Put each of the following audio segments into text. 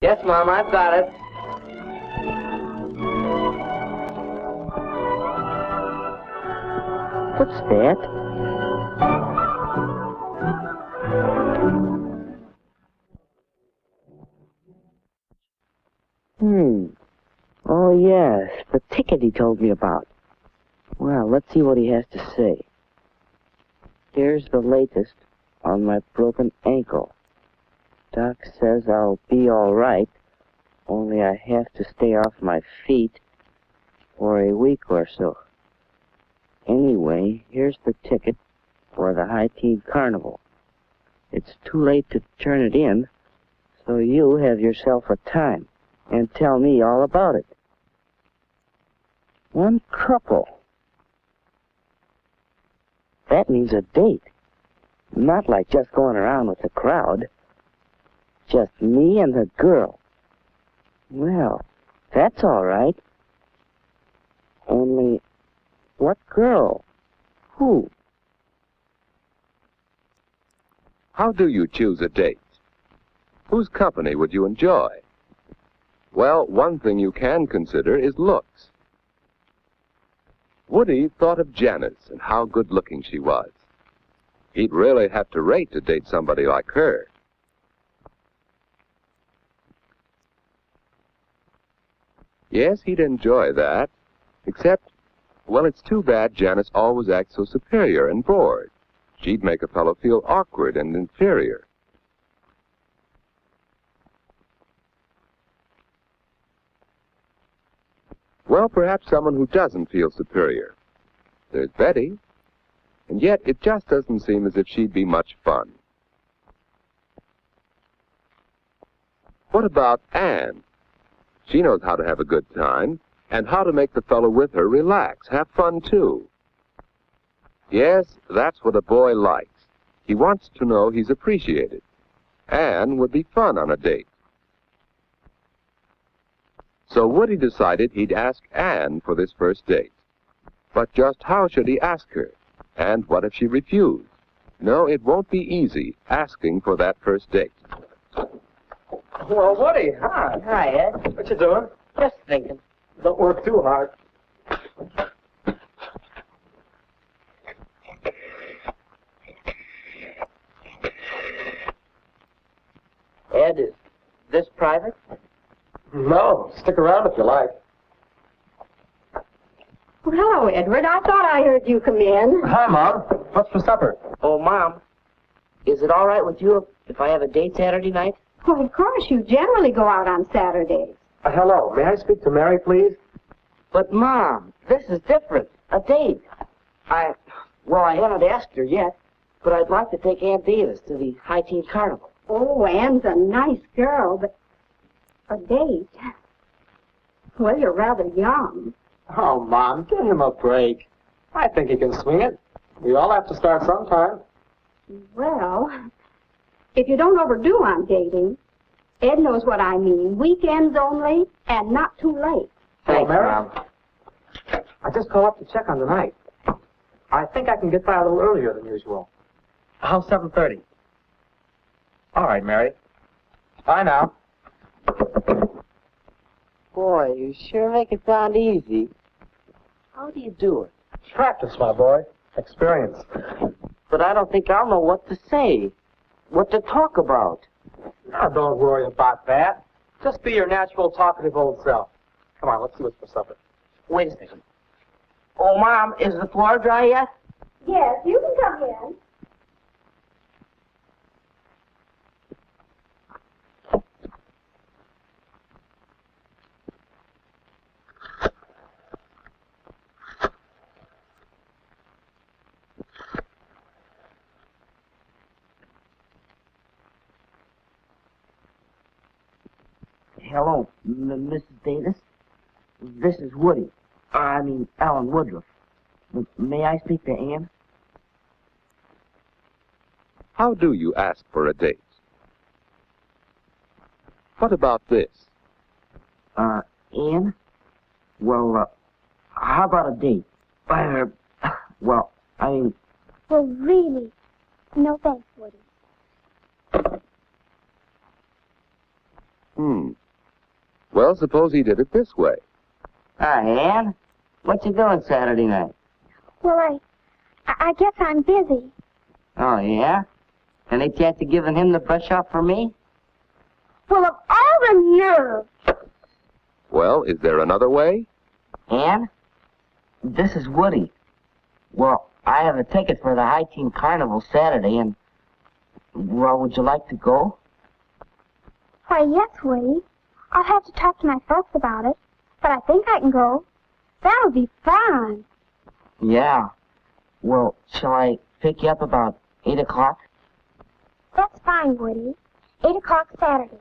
Yes, Mom, I've got it. What's that? Oh, yes, the ticket he told me about. Well, let's see what he has to say. Here's the latest on my broken ankle. Doc says I'll be all right, only I have to stay off my feet for a week or so. Anyway, here's the ticket for the High Teen Carnival. It's too late to turn it in, so you have yourself a time and tell me all about it. One couple. That means a date. Not like just going around with the crowd. Just me and the girl. Well, that's all right. Only, what girl? Who? How do you choose a date? Whose company would you enjoy? Well, one thing you can consider is looks. Woody thought of Janice and how good-looking she was. He'd really have to rate to date somebody like her. Yes, he'd enjoy that, except, well, it's too bad Janice always acts so superior and bored. She'd make a fellow feel awkward and inferior. Well, perhaps someone who doesn't feel superior. There's Betty, and yet it just doesn't seem as if she'd be much fun. What about Anne? She knows how to have a good time, and how to make the fellow with her relax, have fun too. Yes, that's what a boy likes. He wants to know he's appreciated. Anne would be fun on a date. So Woody decided he'd ask Anne for this first date. But just how should he ask her? And what if she refused? No, it won't be easy asking for that first date. Well, Woody, hi. Hi, Ed. What you doing? Just thinking. Don't work too hard. Ed, is this private? No, stick around if you like. Well, hello, Edward. I thought I heard you come in. Hi, Mom. What's for supper? Oh, Mom, is it all right with you if I have a date Saturday night? Well, of course, you generally go out on Saturdays. Hello, may I speak to Mary, please? But, Mom, this is different. A date. I haven't asked her yet, but I'd like to take Aunt Davis to the High Teen Carnival. Oh, Anne's a nice girl, but a date? Well, you're rather young. Oh, Mom, give him a break. I think he can swing it. We all have to start sometime. Well, if you don't overdo on dating, Ed knows what I mean. Weekends only, and not too late. Thanks, Mary? Mom. I just called up to check on the night. I think I can get by a little earlier than usual. How's 7:30? All right, Mary. Bye now. Boy, you sure make it sound easy. How do you do it? Practice, my boy. Experience. But I don't think I'll know what to say, what to talk about. Now, don't worry about that. Just be your natural, talkative old self. Come on, let's see what's for supper. Wait a second. Oh, Mom, is the floor dry yet? Yes, you can come in. Hello, Mrs. Davis. This is Woody. Alan Woodruff. May I speak to Anne? How do you ask for a date? What about this? Anne? Well, how about a date? Well, really? No thanks, Woody. Well, suppose he did it this way. Hi, Ann. What you doing Saturday night? Well, I guess I'm busy. Oh, yeah? Any chance of giving him the brush off for me? Well, of all the nerve! Well, is there another way? Ann? This is Woody. Well, I have a ticket for the High Teen Carnival Saturday, and... Well, would you like to go? Why, yes, Woody. I'll have to talk to my folks about it, but I think I can go. That'll be fun. Yeah. Well, shall I pick you up about 8 o'clock? That's fine, Woody. 8 o'clock Saturday.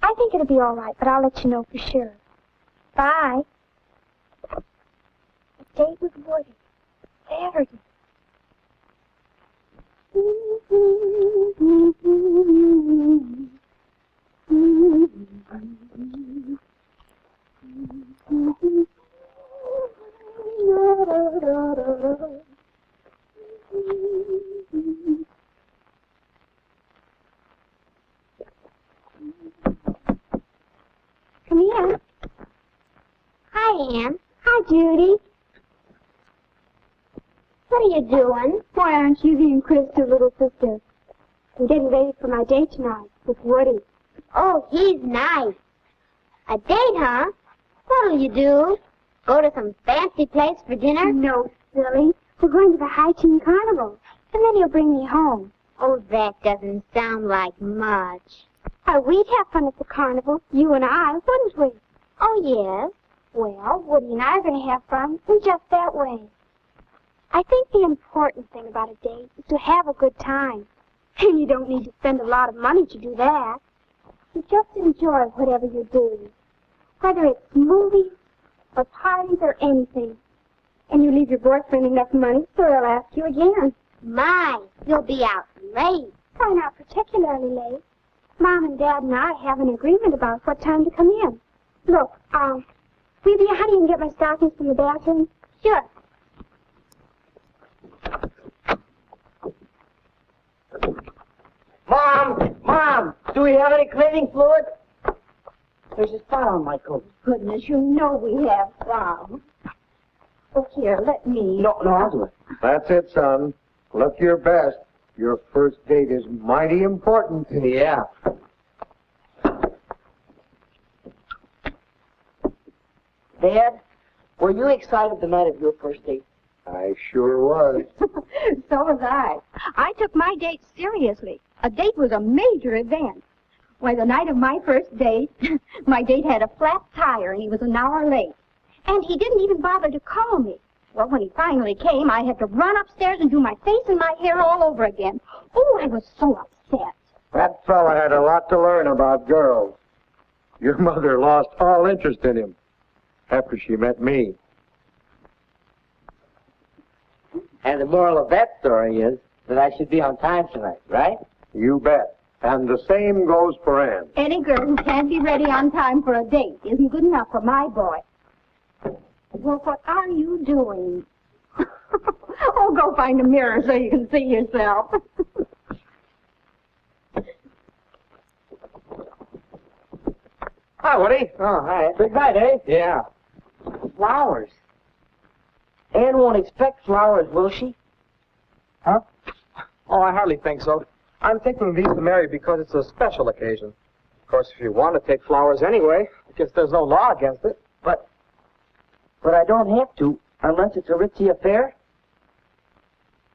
I think it'll be all right, but I'll let you know for sure. Bye. A date with Woody. Saturday. Come here. Hi, Ann. Hi, Judy. What are you doing? Why, aren't you the Chris' little sister? I'm getting ready for my date tonight with Woody. Oh, he's nice. A date, huh? What'll you do? Go to some fancy place for dinner? No, silly. We're going to the High Teen Carnival, and then he'll bring me home. Oh, that doesn't sound like much. We'd have fun at the carnival, you and I, wouldn't we? Oh, yes. Well, Woody and I are going to have fun in just that way. I think the important thing about a date is to have a good time. And you don't need to spend a lot of money to do that. You just enjoy whatever you're doing, whether it's movies or parties or anything. And you leave your boyfriend enough money so he'll ask you again. My, you'll be out late. Why, not particularly late. Mom and Dad and I have an agreement about what time to come in. Look, will you be a honey and get my stockings from the bathroom? Sure. Mom, do we have any cleaning fluid? There's a spot on my coat. Goodness, you know we have some. Oh, here, let me. No, I'll do it. That's it, son. Look your best. Your first date is mighty important. Yeah. Dad, were you excited the night of your first date? I sure was. So was I. I took my date seriously. A date was a major event. Why, the night of my first date, my date had a flat tire and he was an hour late. And he didn't even bother to call me. Well, when he finally came, I had to run upstairs and do my face and my hair all over again. Oh, I was so upset. That fella had a lot to learn about girls. Your mother lost all interest in him after she met me. And the moral of that story is that I should be on time tonight, right? You bet. And the same goes for Ann. Any girl who can't be ready on time for a date isn't good enough for my boy. Well, what are you doing? Oh, go find a mirror so you can see yourself. Hi, Woody. Oh, hi. Big night, eh? Yeah. Flowers. Ann won't expect flowers, will she? Huh? Oh, I hardly think so. I'm thinking these to Mary because it's a special occasion. Of course, if you want to take flowers anyway, I guess there's no law against it. But I don't have to, unless it's a ritzy affair.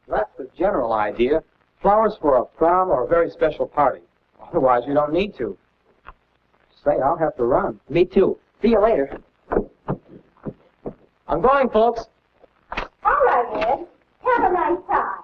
That's the general idea. Flowers for a prom or a very special party. Otherwise, you don't need to. Say, I'll have to run. Me too. See you later. I'm going, folks. All right, Ed. Have a nice time.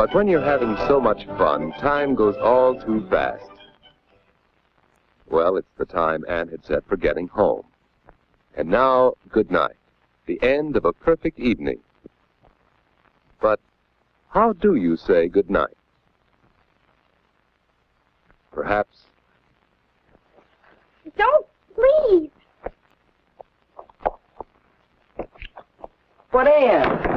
But when you're having so much fun, time goes all too fast. Well, it's the time Anne had set for getting home. And now, good night. The end of a perfect evening. But how do you say good night? Perhaps... Don't leave. But Anne!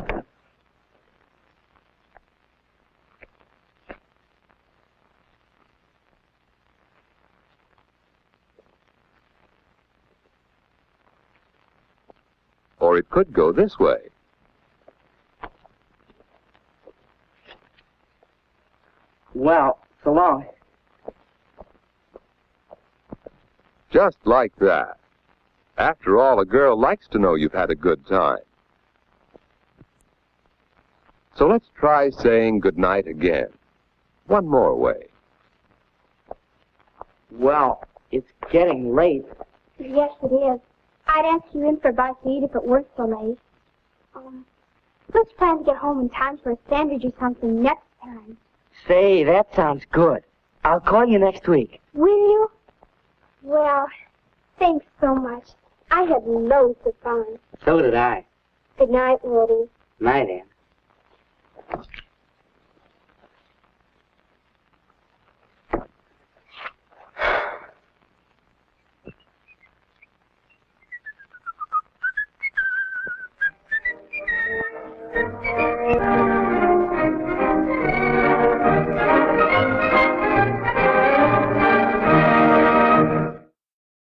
Or it could go this way. Well, so long. Just like that. After all, a girl likes to know you've had a good time. So let's try saying good night again. One more way. Well, it's getting late. Yes, it is. I'd ask you in for a bite to eat if it weren't so late. Let's plan to get home in time for a sandwich or something next time. Say, that sounds good. I'll call you next week. Will you? Well, thanks so much. I had loads of fun. So did I. Good night, Woody. Night, Anne.